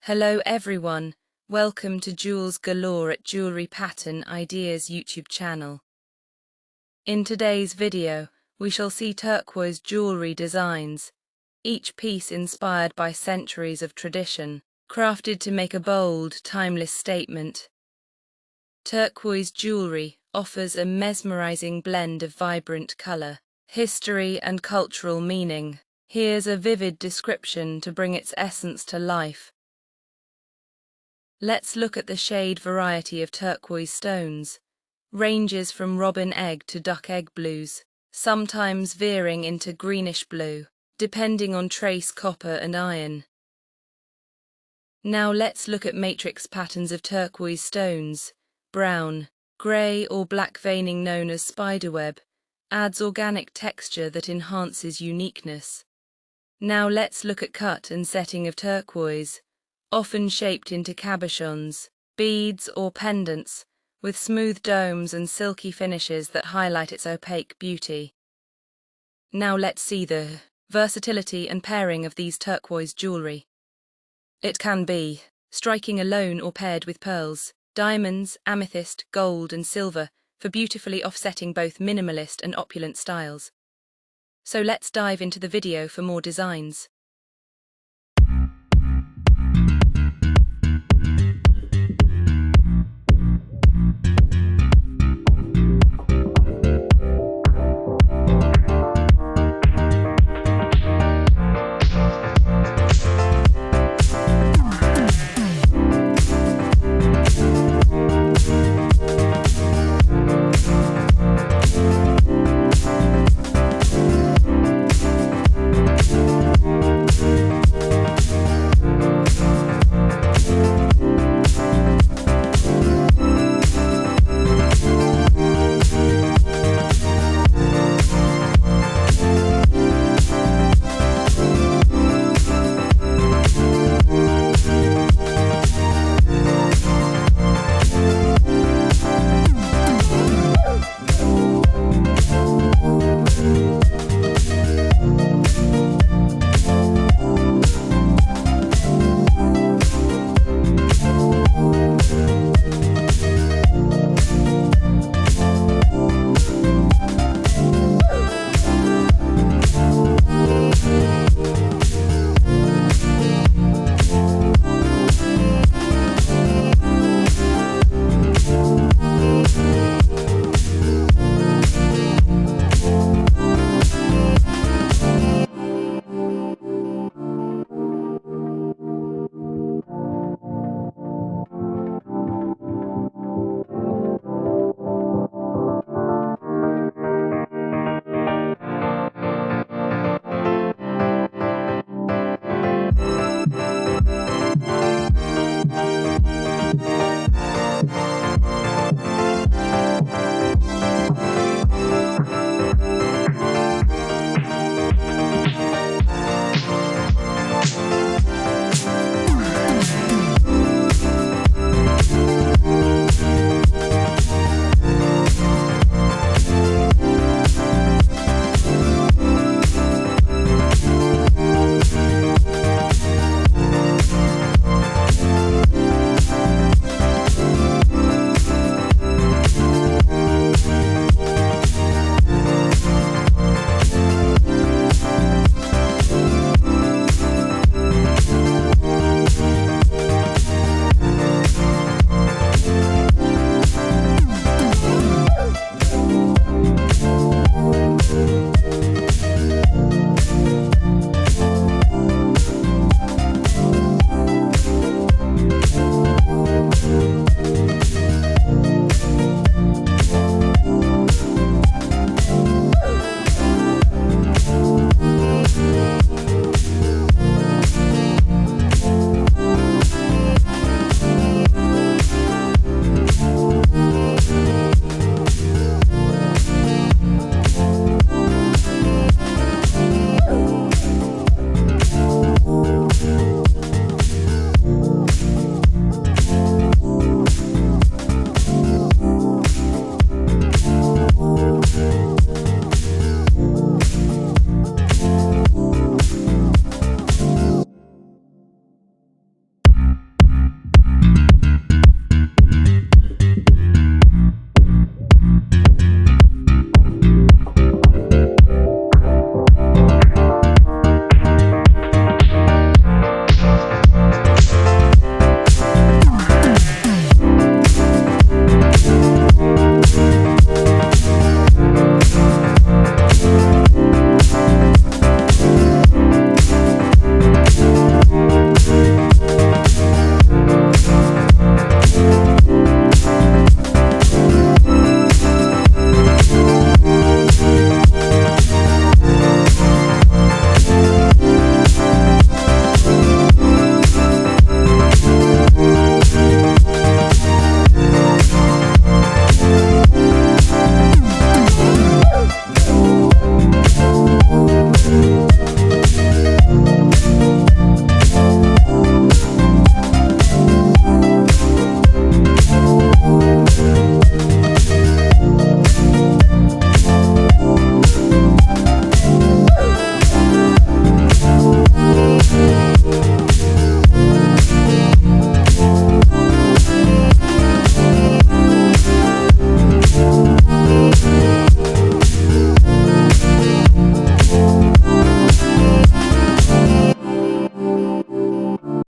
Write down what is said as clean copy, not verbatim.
Hello everyone, welcome to Jewels Galore at Jewelry Pattern Ideas YouTube channel. In today's video, we shall see turquoise jewelry designs, each piece inspired by centuries of tradition, crafted to make a bold, timeless statement. Turquoise jewelry offers a mesmerizing blend of vibrant color, history and cultural meaning. Here's a vivid description to bring its essence to life. Let's look at the shade variety of turquoise stones. Ranges from robin egg to duck egg blues, sometimes veering into greenish blue, depending on trace copper and iron. Now let's look at matrix patterns of turquoise stones. Brown, grey or black veining known as spiderweb, adds organic texture that enhances uniqueness. Now let's look at cut and setting of turquoise, often shaped into cabochons, beads or pendants, with smooth domes and silky finishes that highlight its opaque beauty. Now let's see the versatility and pairing of these turquoise jewelry. It can be striking alone or paired with pearls, diamonds, amethyst, gold and silver for beautifully offsetting both minimalist and opulent styles. So let's dive into the video for more designs.